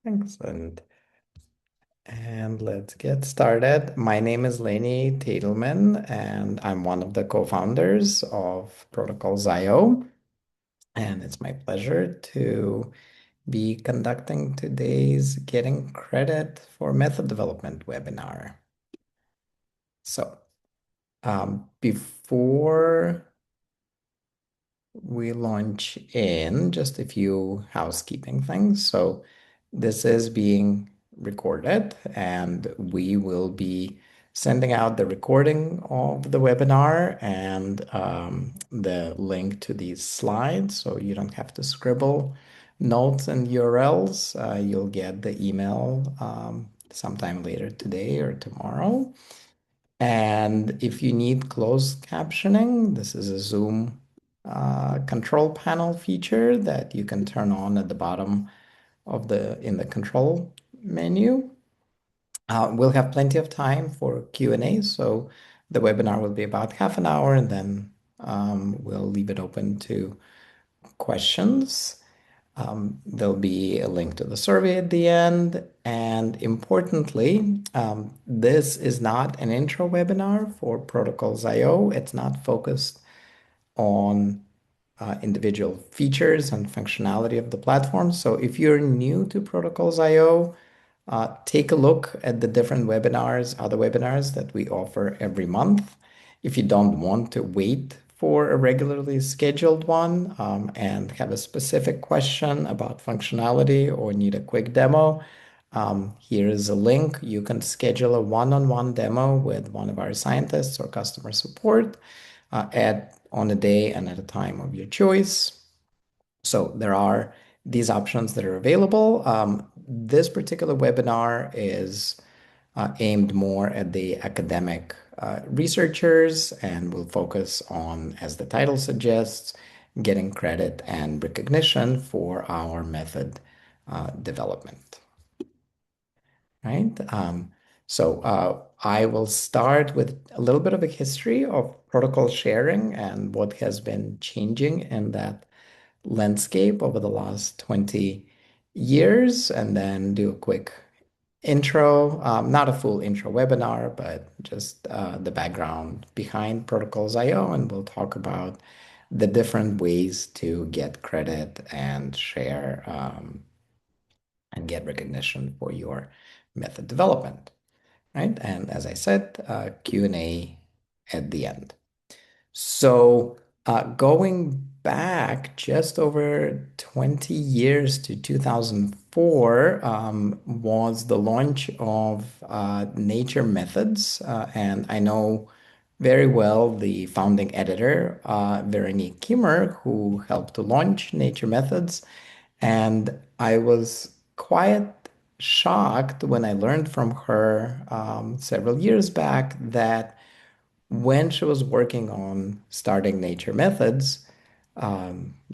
Excellent. And let's get started. My name is Lenny Teytelman, and I'm one of the co-founders of Protocols.io. And it's my pleasure to be conducting today's Getting Credit for Method Development webinar. So, before we launch in, just a few housekeeping things. So this is being recorded, and we will be sending out the recording of the webinar and the link to these slides, so you don't have to scribble notes and URLs. You'll get the email sometime later today or tomorrow. And if you need closed captioning, this is a Zoom control panel feature that you can turn on at the bottom of in the control menu. We'll have plenty of time for Q&A, so the webinar will be about half an hour, and then we'll leave it open to questions. There'll be a link to the survey at the end. And importantly, this is not an intro webinar for Protocols.io. It's not focused on individual features and functionality of the platform. So if you're new to Protocols.io, take a look at the different webinars, other webinars that we offer every month. If you don't want to wait for a regularly scheduled one and have a specific question about functionality or need a quick demo, here is a link. You can schedule a one-on-one demo with one of our scientists or customer support on a day and at a time of your choice. So there are these options that are available. This particular webinar is aimed more at the academic researchers and will focus on, as the title suggests, getting credit and recognition for our method development. Right? I will start with a little bit of a history of protocol sharing and what has been changing in that landscape over the last 20 years, and then do a quick intro, not a full intro webinar, but just the background behind Protocols.io, and we'll talk about the different ways to get credit and share and get recognition for your method development, right? And as I said, Q&A at the end. So going back just over 20 years to 2004 was the launch of Nature Methods. And I know very well the founding editor, Veronique Kimmer, who helped to launch Nature Methods. And I was quite shocked when I learned from her several years back that when she was working on starting Nature Methods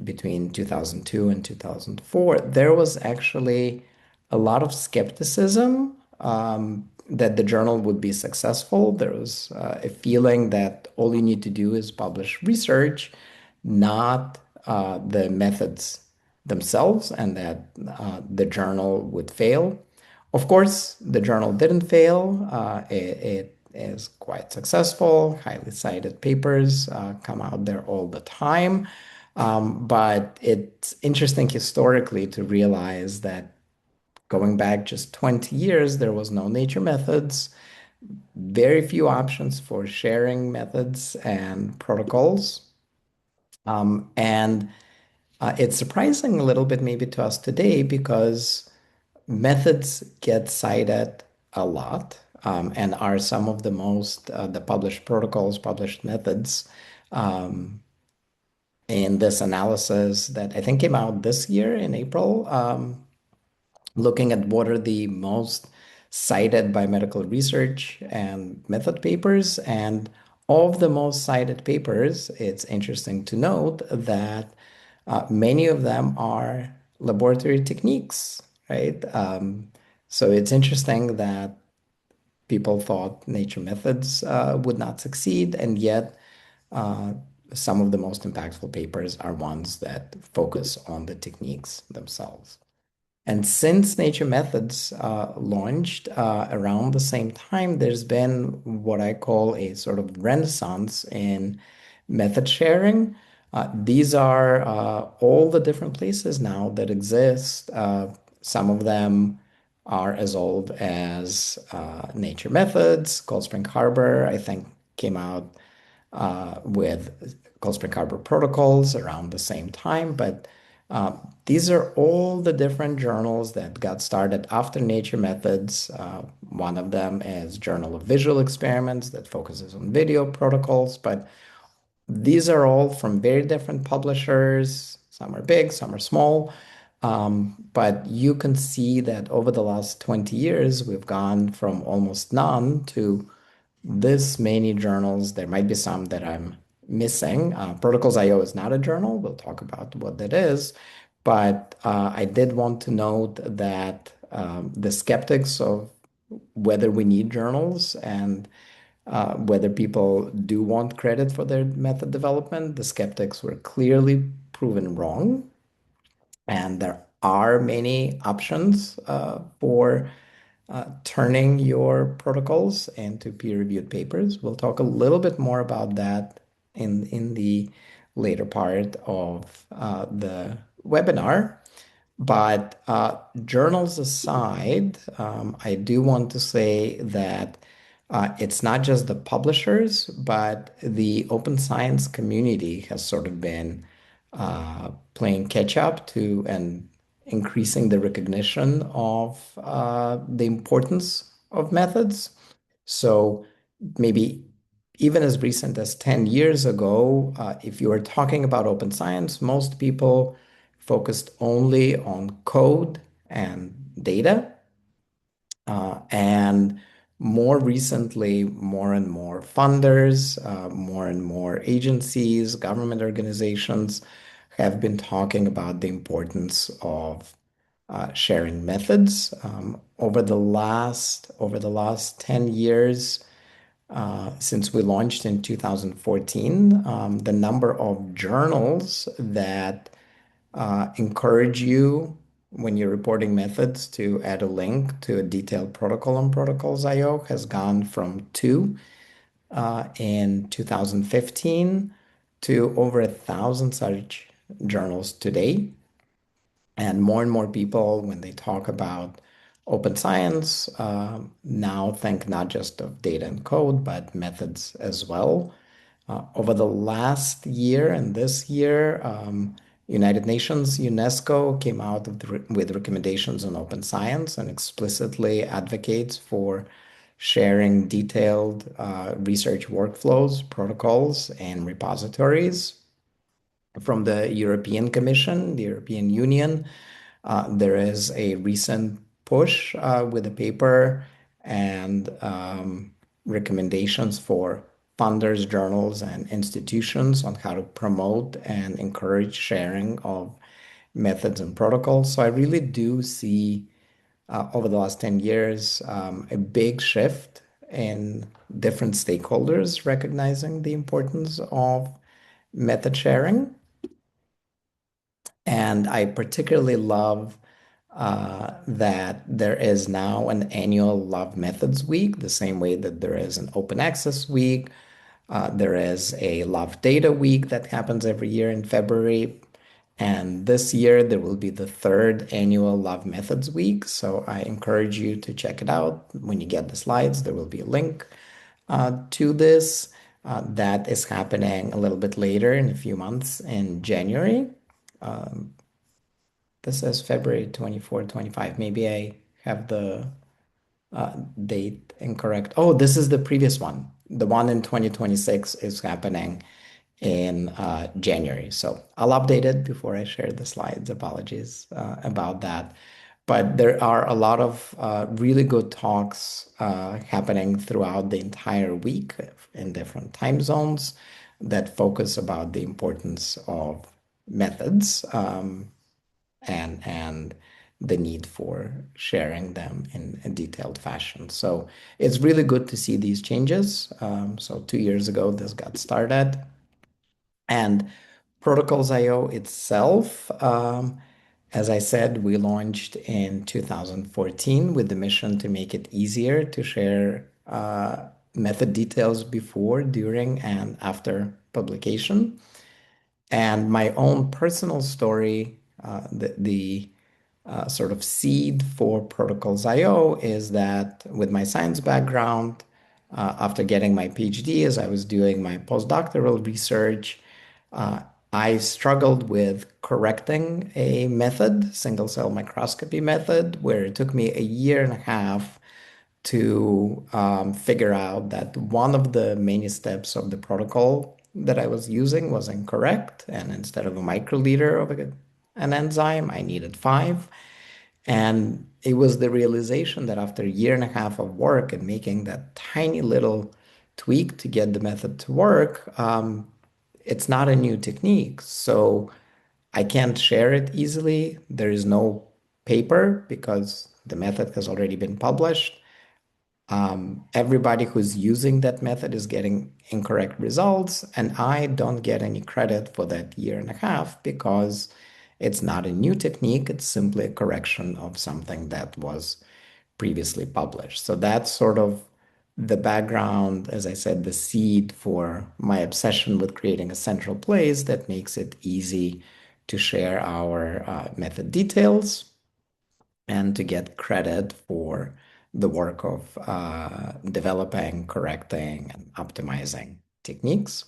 between 2002 and 2004, there was actually a lot of skepticism that the journal would be successful. There was a feeling that all you need to do is publish research, not the methods themselves, and that the journal would fail. Of course, the journal didn't fail. It is quite successful. Highly cited papers come out there all the time. But it's interesting historically to realize that going back just 20 years, there was no Nature Methods, very few options for sharing methods and protocols. And it's surprising a little bit maybe to us today because methods get cited a lot and are some of the most, the published protocols, published methods in this analysis that I think came out this year in April, looking at what are the most cited biomedical research and method papers. And of the most cited papers, it's interesting to note that many of them are laboratory techniques, right? So it's interesting that people thought nature methods would not succeed, and yet uh, some of the most impactful papers are ones that focus on the techniques themselves. And since Nature Methods launched around the same time, there's been what I call a sort of renaissance in method sharing. These are all the different places now that exist. Some of them are as old as Nature Methods. Cold Spring Harbor, I think, came out with Cold Spring Harbor protocols around the same time. But these are all the different journals that got started after Nature Methods. One of them is Journal of Visual Experiments that focuses on video protocols, but these are all from very different publishers. Some are big, some are small. But you can see that over the last 20 years, we've gone from almost none to this many journals. There might be some that I'm missing. Protocols.io is not a journal. We'll talk about what that is. But I did want to note that the skeptics of whether we need journals and whether people do want credit for their method development, the skeptics were clearly proven wrong. And there are many options for turning your protocols into peer-reviewed papers. We'll talk a little bit more about that in the later part of the webinar. But journals aside, I do want to say that it's not just the publishers, but the open science community has sort of been playing catch up to and increasing the recognition of the importance of methods. So maybe even as recent as 10 years ago, if you were talking about open science, most people focused only on code and data. And more recently, more and more funders, more and more agencies, government organizations have been talking about the importance of sharing methods. Over the last 10 years, since we launched in 2014, the number of journals that encourage you when you're reporting methods to add a link to a detailed protocol on protocols.io has gone from two in 2015 to over 1,000 such journals today. And more people, when they talk about open science, now think not just of data and code, but methods as well. Over the last year and this year, United Nations, UNESCO came out with recommendations on open science and explicitly advocates for sharing detailed research workflows, protocols, and repositories. From the European Commission, the European Union, there is a recent push with a paper and recommendations for funders, journals, and institutions on how to promote and encourage sharing of methods and protocols. So I really do see over the last 10 years a big shift in different stakeholders recognizing the importance of method sharing. And I particularly love that there is now an annual Love Methods Week, the same way that there is an Open Access Week. There is a Love Data Week that happens every year in February. And this year, there will be the third annual Love Methods Week. So I encourage you to check it out. When you get the slides, there will be a link to this. That is happening a little bit later in a few months in January. This says February 24, 25. Maybe I have the date incorrect. Oh, this is the previous one. The one in 2026 is happening in January. So I'll update it before I share the slides. Apologies about that. But there are a lot of really good talks happening throughout the entire week in different time zones that focus about the importance of methods. And the need for sharing them in a detailed fashion. So it's really good to see these changes. So 2 years ago, this got started. And Protocols.io itself As I said, we launched in 2014 with the mission to make it easier to share method details before, during, and after publication. And my own personal story, the sort of seed for Protocols IO is that with my science background, after getting my PhD, as I was doing my postdoctoral research, uh, I struggled with correcting a method, single cell microscopy method, where it took me a year and a half to figure out that one of the many steps of the protocol that I was using was incorrect. And instead of a microliter of an enzyme, I needed five. And it was the realization that after a year and a half of work and making that tiny little tweak to get the method to work, it's not a new technique. So I can't share it easily. There is no paper because the method has already been published. Everybody who's using that method is getting incorrect results, and I don't get any credit for that year and a half because it's not a new technique. It's simply a correction of something that was previously published. So that's sort of the background, as I said, the seed for my obsession with creating a central place that makes it easy to share our method details and to get credit for the work of developing, correcting, and optimizing techniques.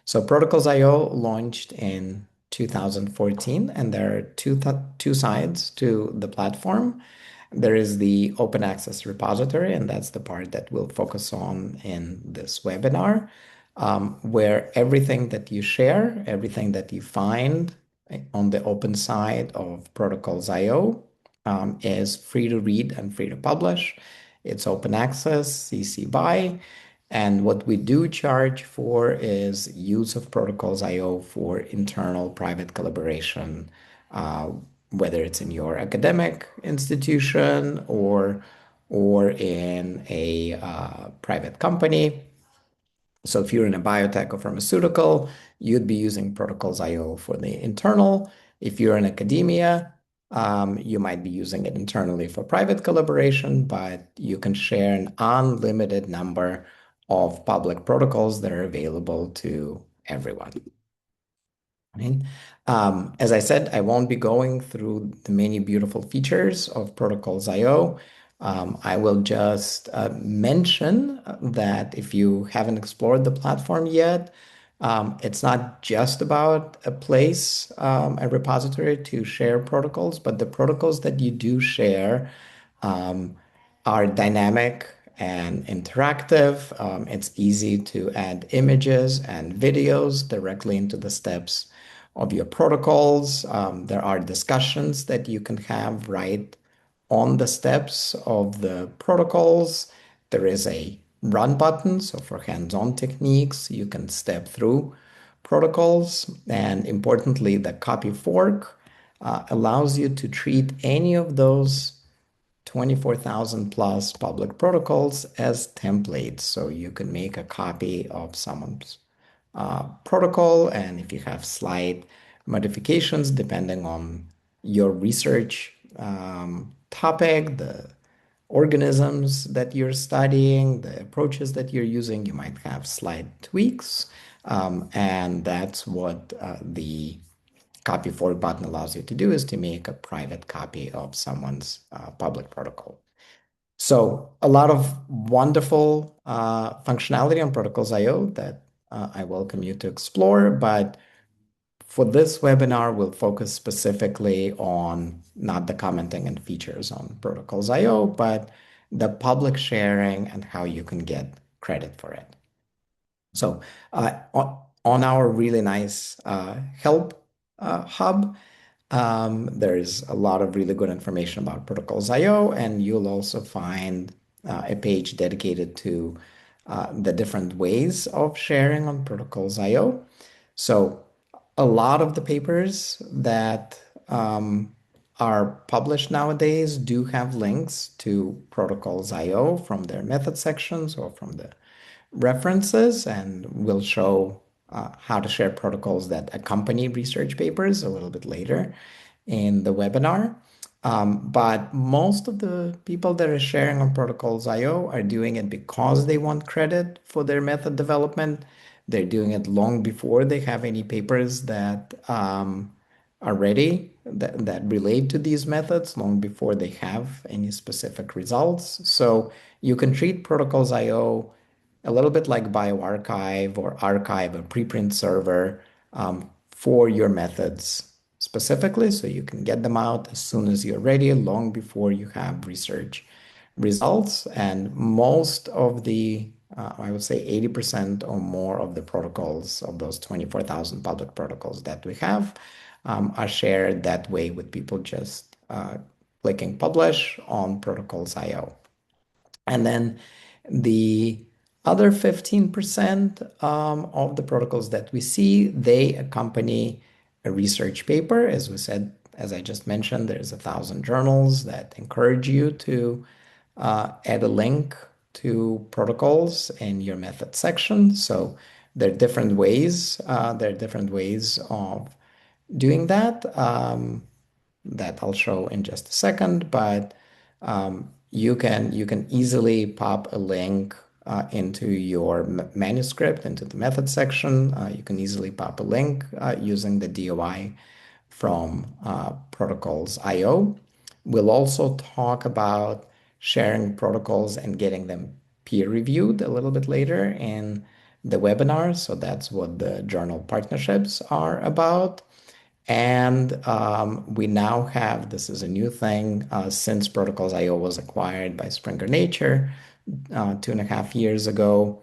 So Protocols IO launched in 2014, and there are two sides to the platform. There is the open access repository, and that's the part that we'll focus on in this webinar, where everything that you share, everything that you find on the open side of Protocols IO is free to read and free to publish. It's open access, CC BY. And what we do charge for is use of Protocols IO for internal private collaboration, uh, whether it's in your academic institution or in a private company. So if you're in a biotech or pharmaceutical, you'd be using Protocols IO for the internal. If you're in academia, you might be using it internally for private collaboration, but you can share an unlimited number of public protocols that are available to everyone. Right? As I said, I won't be going through the many beautiful features of Protocols IO. I will just mention that if you haven't explored the platform yet, it's not just about a place, a repository to share protocols, but the protocols that you do share um, are dynamic and interactive. It's easy to add images and videos directly into the steps of your protocols. There are discussions that you can have right on the steps of the protocols. There is a run button, so for hands-on techniques, you can step through protocols. And importantly, the copy fork allows you to treat any of those 24,000 plus public protocols as templates. So you can make a copy of someone's protocol, and if you have slight modifications depending on your research topic, the organisms that you're studying, the approaches that you're using, you might have slight tweaks. And that's what the copy for button allows you to do, is to make a private copy of someone's public protocol. So a lot of wonderful functionality on Protocols IO that I welcome you to explore. But for this webinar, we'll focus specifically on not the commenting and features on Protocols IO, but the public sharing and how you can get credit for it. So on our really nice help hub, there's a lot of really good information about Protocols IO, and you'll also find a page dedicated to the different ways of sharing on Protocols IO. So a lot of the papers that are published nowadays do have links to Protocols IO from their method sections or from the references, and we'll show how to share protocols that accompany research papers a little bit later. in the webinar. But most of the people that are sharing on Protocols IO are doing it because they want credit for their method development. They're doing it long before they have any papers that are ready that relate to these methods, long before they have any specific results. So you can treat Protocols IO a little bit like bioarchive or archive, a preprint server for your methods specifically, so you can get them out as soon as you're ready, long before you have research results. And most of the, I would say 80% or more of the protocols of those 24,000 public protocols that we have are shared that way with people just clicking publish on protocols.io. And then the other 15% of the protocols that we see, they accompany a research paper. As we said, as I just mentioned, there's 1,000 journals that encourage you to add a link to protocols in your method section. So there are different ways. Of doing that. That I'll show in just a second, but you can easily pop a link into your manuscript, into the method section. You can easily pop a link using the DOI from Protocols IO. We'll also talk about sharing protocols and getting them peer reviewed a little bit later in the webinar. So that's what the journal partnerships are about. And we now have, this is a new thing, since Protocols IO was acquired by Springer Nature 2.5 years ago.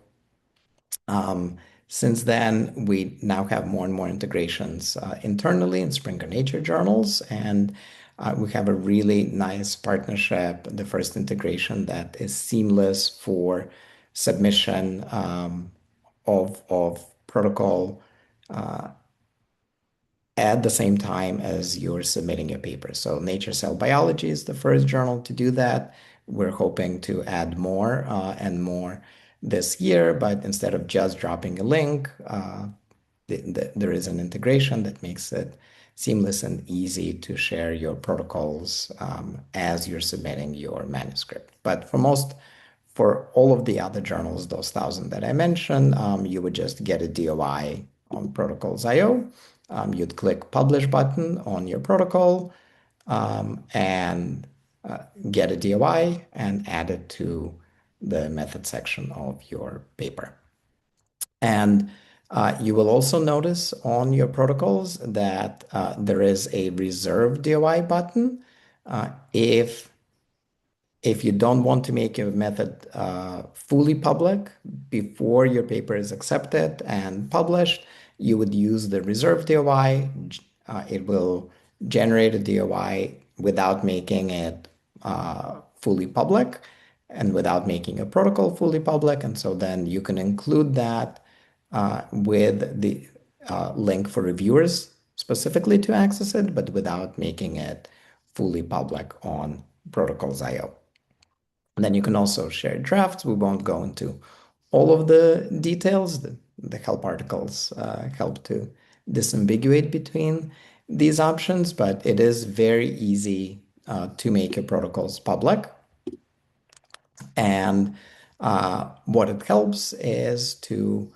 Since then, we now have more and more integrations internally in Springer Nature journals, and we have a really nice partnership, the first integration that is seamless for submission of protocol at the same time as you're submitting your paper. So Nature Cell Biology is the first journal to do that. We're hoping to add more and more this year, but instead of just dropping a link, there is an integration that makes it seamless and easy to share your protocols as you're submitting your manuscript. But for all of the other journals, those 1,000 that I mentioned, you would just get a DOI on Protocols.io. You'd click Publish button on your protocol and get a DOI and add it to the method section of your paper. And you will also notice on your protocols that there is a reserve DOI button. If you don't want to make your method fully public before your paper is accepted and published, you would use the reserve DOI. It will generate a DOI without making it fully public and without making a protocol fully public. And so then you can include that with the link for reviewers specifically to access it, but without making it fully public on Protocols.io. And then you can also share drafts. We won't go into all of the details. The help articles help to disambiguate between these options, but it is very easy to make your protocols public. And what it helps is to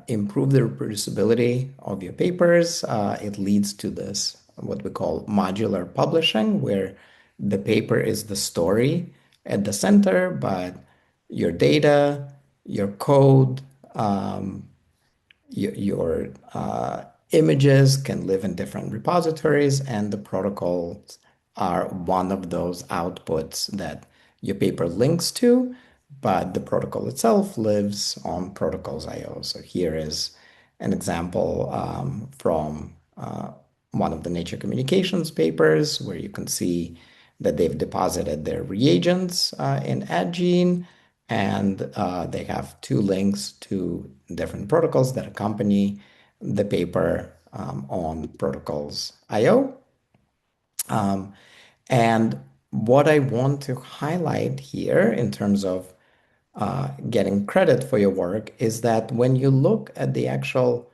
improve the reproducibility of your papers. It leads to this, what we call modular publishing, where the paper is the story at the center, but your data, your code, your images can live in different repositories, and the protocols are one of those outputs that your paper links to, but the protocol itself lives on Protocols.io. So here is an example from one of the Nature Communications papers where you can see that they've deposited their reagents in AdGene, and they have two links to different protocols that accompany the paper on Protocols.io. And what I want to highlight here in terms of getting credit for your work is that when you look at the actual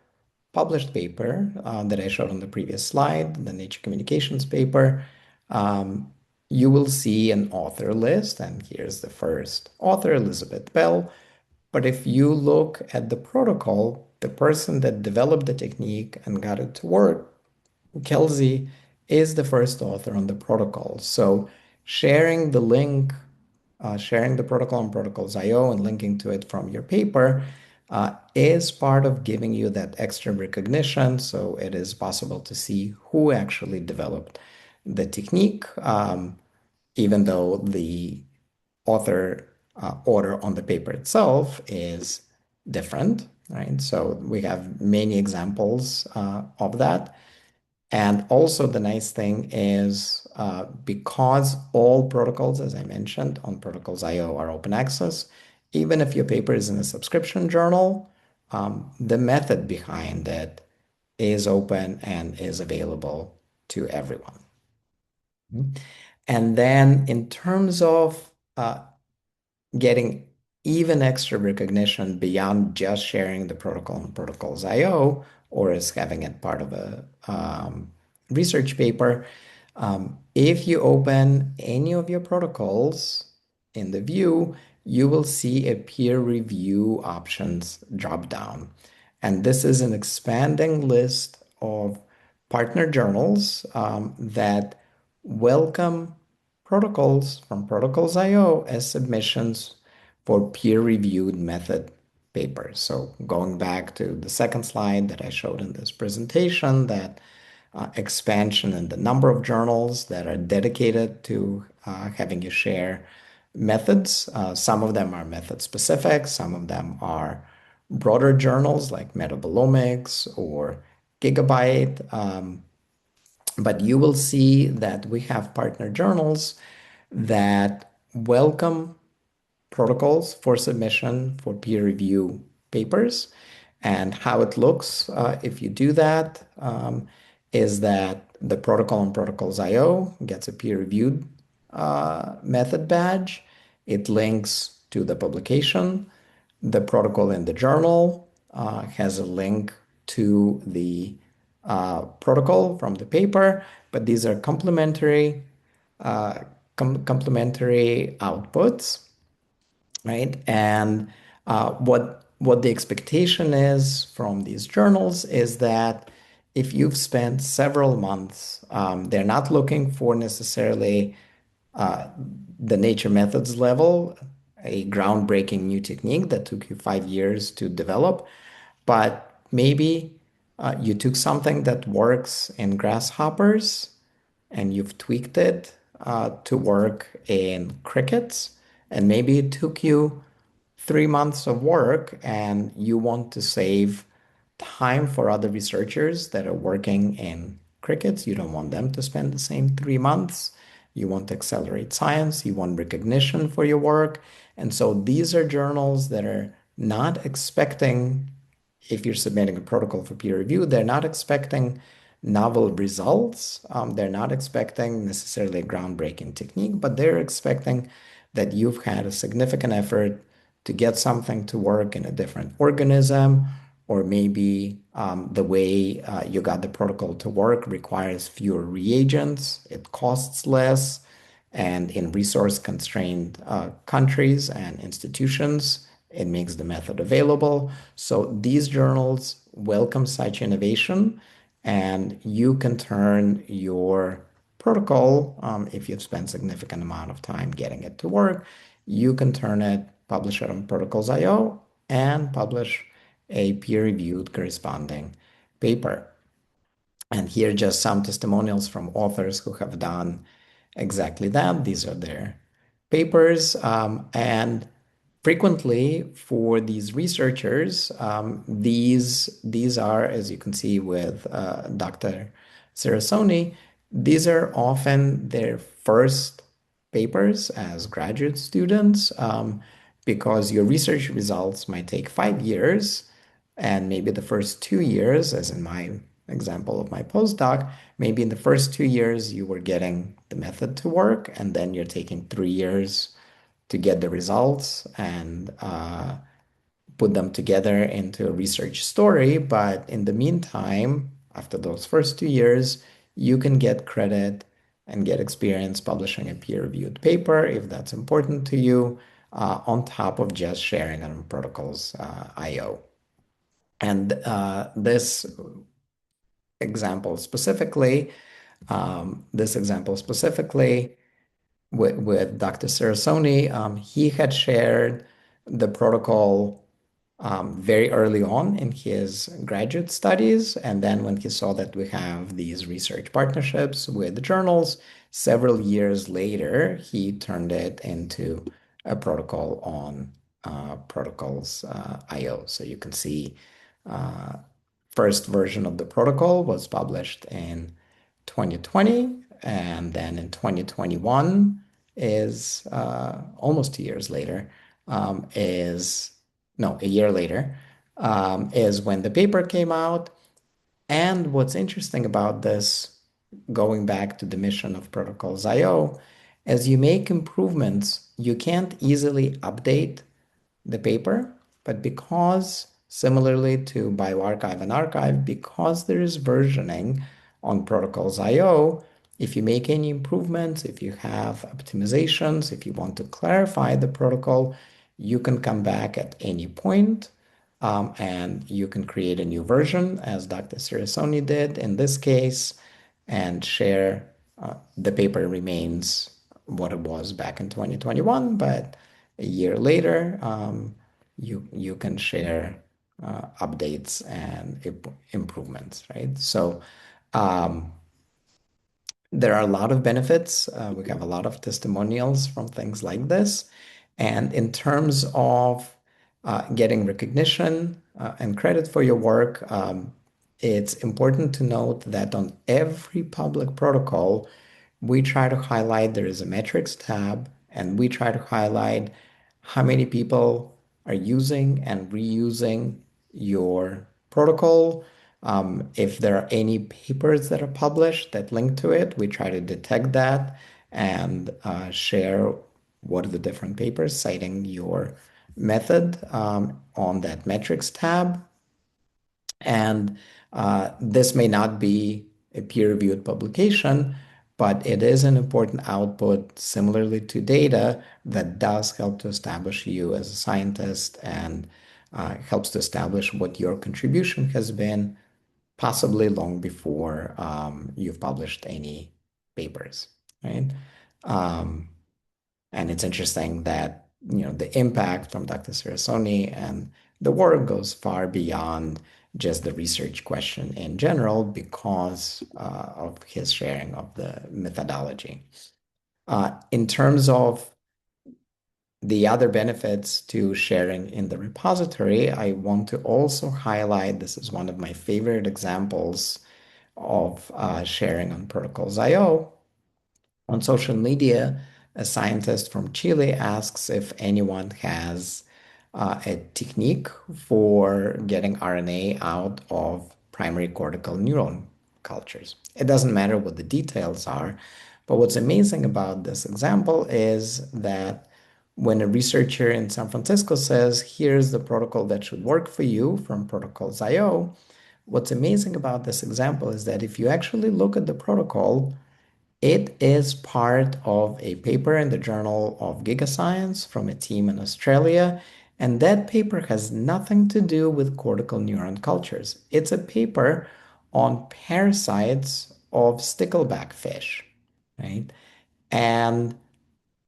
published paper that I showed on the previous slide, the Nature Communications paper, um, you will see an author list, and here's the first author, Elizabeth Bell. But if you look at the protocol, the person that developed the technique and got it to work, Kelsey, is the first author on the protocol. So sharing the link, sharing the protocol on protocols.io and linking to it from your paper is part of giving you that extra recognition. So it is possible to see who actually developed the technique, even though the author order on the paper itself is different, right? So we have many examples of that. And also the nice thing is because all protocols, as I mentioned, on protocols.io are open access, even if your paper is in a subscription journal, the method behind it is open and is available to everyone. And then in terms of getting even extra recognition beyond just sharing the protocol on protocols.io or as having it part of a research paper, if you open any of your protocols in the view, you will see a peer review options drop down. And this is an expanding list of partner journals that welcome protocols from protocols.io as submissions for peer-reviewed method papers. So going back to the second slide that I showed in this presentation, that expansion in the number of journals that are dedicated to having you share methods. Some of them are method specific, some of them are broader journals like Metabolomics or Gigabyte. But you will see that we have partner journals that welcome protocols for submission for peer review papers. And how it looks if you do that is that the protocol on protocols.io gets a peer reviewed method badge. It links to the publication. The protocol in the journal has a link to the protocol from the paper, but these are uh, complementary outputs, right? And what the expectation is from these journals is that if you've spent several months, they're not looking for necessarily uh, the nature methods level, a groundbreaking new technique that took you 5 years to develop, but maybe you took something that works in grasshoppers and you've tweaked it to work in crickets, and maybe it took you 3 months of work and you want to save time for other researchers that are working in crickets. You don't want them to spend the same 3 months. You want to accelerate science. You want recognition for your work. And so these are journals that are not expecting, if you're submitting a protocol for peer review, they're not expecting novel results. They're not expecting necessarily a groundbreaking technique, but they're expecting that you've had a significant effort to get something to work in a different organism, or maybe the way you got the protocol to work requires fewer reagents, it costs less, and in resource-constrained countries and institutions, it makes the method available. So these journals welcome such innovation, and you can turn your protocol, if you've spent significant amount of time getting it to work, you can turn it, publish it on protocols.io, and publish a peer-reviewed corresponding paper. And here are just some testimonials from authors who have done exactly that. These are their papers. And frequently for these researchers, these are, as you can see with Dr. Sarasoni, these are often their first papers as graduate students, because your research results might take 5 years, and maybe the first 2 years, as in my example of my postdoc, maybe in the first 2 years you were getting the method to work, and then you're taking 3 years to get the results and put them together into a research story. But in the meantime, after those first 2 years, you can get credit and get experience publishing a peer-reviewed paper if that's important to you, on top of just sharing on protocols IO. And example specifically, this example specifically with Dr. Sarasoni, he had shared the protocol very early on in his graduate studies. And then when he saw that we have these research partnerships with journals, several years later, he turned it into a protocol on protocols IO. So you can see uh, first version of the protocol was published in 2020, and then in 2021 is almost 2 years later, is no, a year later, is when the paper came out. And what's interesting about this, going back to the mission of Protocols IO, as you make improvements, you can't easily update the paper, but because similarly to bioRxiv and archive, because there is versioning on protocols IO, if you make any improvements, if you have optimizations, if you want to clarify the protocol, you can come back at any point, and you can create a new version, as Dr. Sirasoni did in this case, and share. The paper remains what it was back in 2021, but a year later, you can share updates and improvements, right? So um, there are a lot of benefits. We have a lot of testimonials from things like this. And in terms of getting recognition and credit for your work, it's important to note that on every public protocol, we try to highlight there is a metrics tab, and we try to highlight how many people are using and reusing your protocol. If there are any papers that are published that link to it, we try to detect that and share what are the different papers citing your method on that metrics tab. And this may not be a peer-reviewed publication, but it is an important output similarly to data that does help to establish you as a scientist and helps to establish what your contribution has been, possibly long before you've published any papers, right? Um, and it's interesting that, the impact from Dr. Sirasoni and the work goes far beyond just the research question in general because of his sharing of the methodology. In terms of the other benefits to sharing in the repository, I want to also highlight, this is one of my favorite examples of sharing on Protocols IO. On social media, a scientist from Chile asks if anyone has a technique for getting RNA out of primary cortical neuron cultures. It doesn't matter what the details are, but what's amazing about this example is that when a researcher in San Francisco says, here's the protocol that should work for you from Protocols IO, what's amazing about this example is that if you actually look at the protocol, it is part of a paper in the Journal of Gigascience from a team in Australia, and that paper has nothing to do with cortical neuron cultures. It's a paper on parasites of stickleback fish, right? And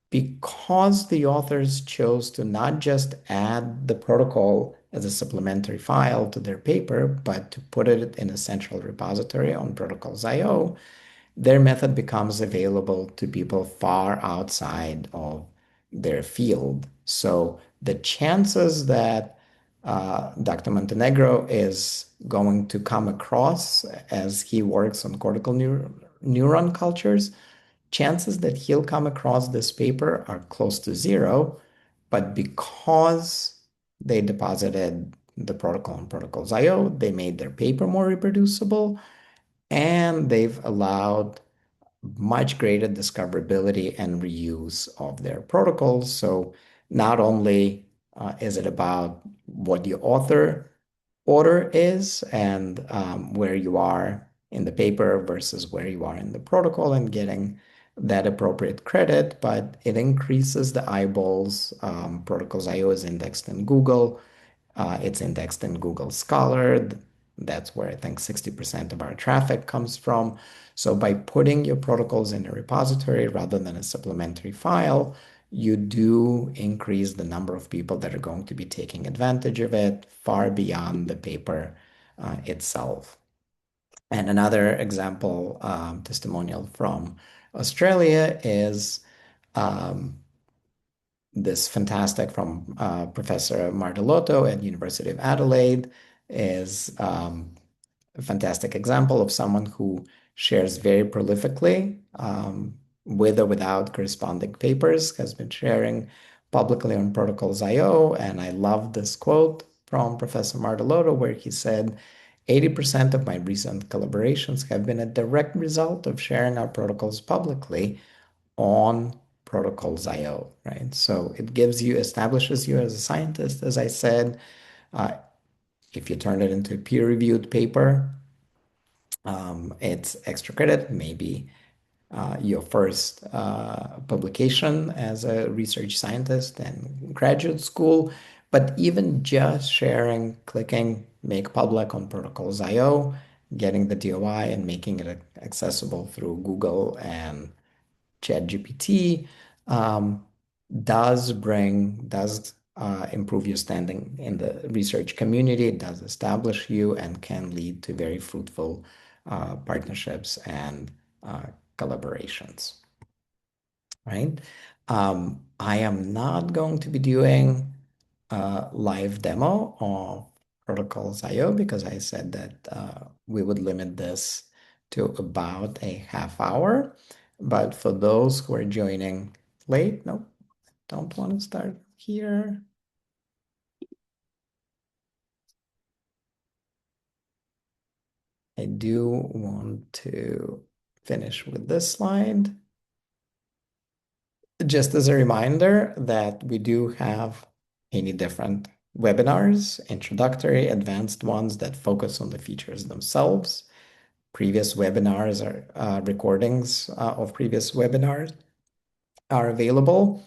because the authors chose to not just add the protocol as a supplementary file to their paper, but to put it in a central repository on Protocols.io, their method becomes available to people far outside of their field. So the chances that Dr. Montenegro is going to come across as he works on cortical neuron cultures, chances that he'll come across this paper are close to zero. But because they deposited the protocol on Protocols.io, they made their paper more reproducible, and they've allowed much greater discoverability and reuse of their protocols. So not only Is it about what your author order is and where you are in the paper versus where you are in the protocol and getting that appropriate credit? But it increases the eyeballs. Protocols IO is indexed in Google. It's indexed in Google Scholar. That's where I think 60% of our traffic comes from. So by putting your protocols in a repository rather than a supplementary file, you do increase the number of people that are going to be taking advantage of it far beyond the paper itself. And another example, testimonial from Australia is um, this fantastic from Professor Martelotto at University of Adelaide is a fantastic example of someone who shares very prolifically with or without corresponding papers, has been sharing publicly on Protocols IO. And I love this quote from Professor Martelotto where he said, 80% of my recent collaborations have been a direct result of sharing our protocols publicly on Protocols IO, right? So it gives you, establishes you as a scientist, as I said. Uh, if you turn it into a peer-reviewed paper, it's extra credit, maybe your first publication as a research scientist in graduate school. But even just sharing, clicking make public on Protocols IO, getting the DOI and making it accessible through Google and ChatGPT um, does improve your standing in the research community. It does establish you and can lead to very fruitful partnerships and uh, collaborations, right? I am not going to be doing a live demo of Protocols IO because I said that we would limit this to about a half hour. But for those who are joining late, no, don't want to start here. I do want to finish with this slide. Just as a reminder that we do have any different webinars, introductory, advanced ones that focus on the features themselves. Previous webinars are recordings of previous webinars are available.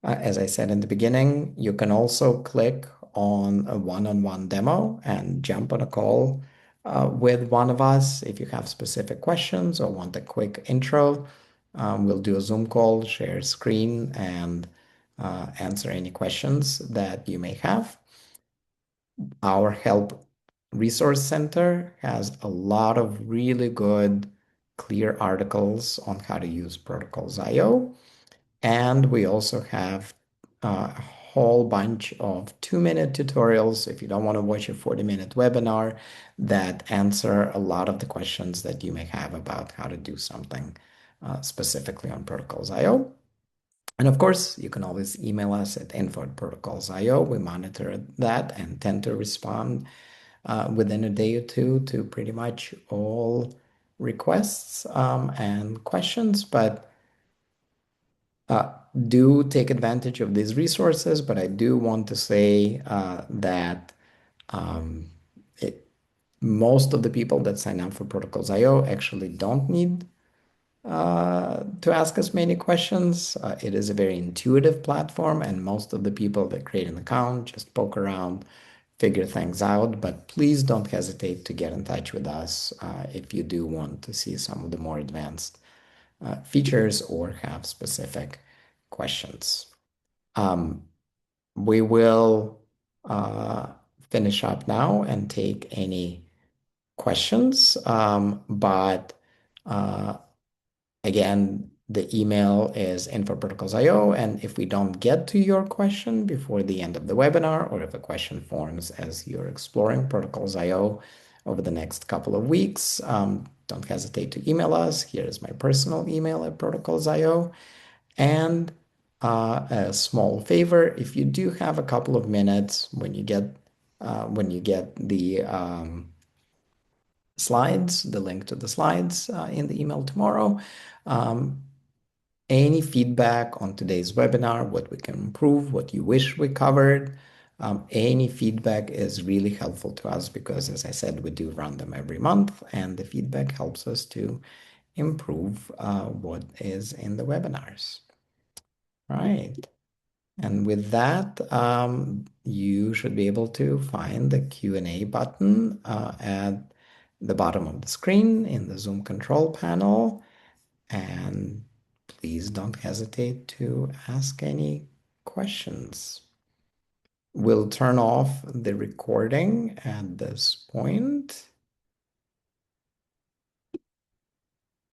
As I said in the beginning, you can also click on a one-on-one demo and jump on a call with one of us if you have specific questions or want a quick intro. We'll do a Zoom call, share screen, and answer any questions that you may have. Our Help Resource Center has a lot of really good, clear articles on how to use Protocols IO. And we also have a whole bunch of 2-minute tutorials if you don't want to watch a 40-minute webinar that answer a lot of the questions that you may have about how to do something specifically on Protocols IO. And of course, you can always email us at info@protocols.io. We monitor that and tend to respond within a day or two to pretty much all requests and questions. But do take advantage of these resources. But I do want to say that um, it, most of the people that sign up for Protocols IO actually don't need to ask us many questions. It is a very intuitive platform, and most of the people that create an account just poke around, figure things out. But please don't hesitate to get in touch with us if you do want to see some of the more advanced features or have specific questions. Um, we will uh, finish up now and take any questions. But again, the email is info@protocols.io. And if we don't get to your question before the end of the webinar, or if a question forms as you're exploring Protocols.io over the next couple of weeks, don't hesitate to email us. Here is my personal email at protocols.io. And a small favor, if you do have a couple of minutes when you get the slides, the link to the slides in the email tomorrow. Um, any feedback on today's webinar, what we can improve, what you wish we covered, Any feedback is really helpful to us because, as I said, we do run them every month, and the feedback helps us to improve what is in the webinars. Right. And with that, you should be able to find the Q&A button at the bottom of the screen in the Zoom control panel. And please don't hesitate to ask any questions. We'll turn off the recording at this point.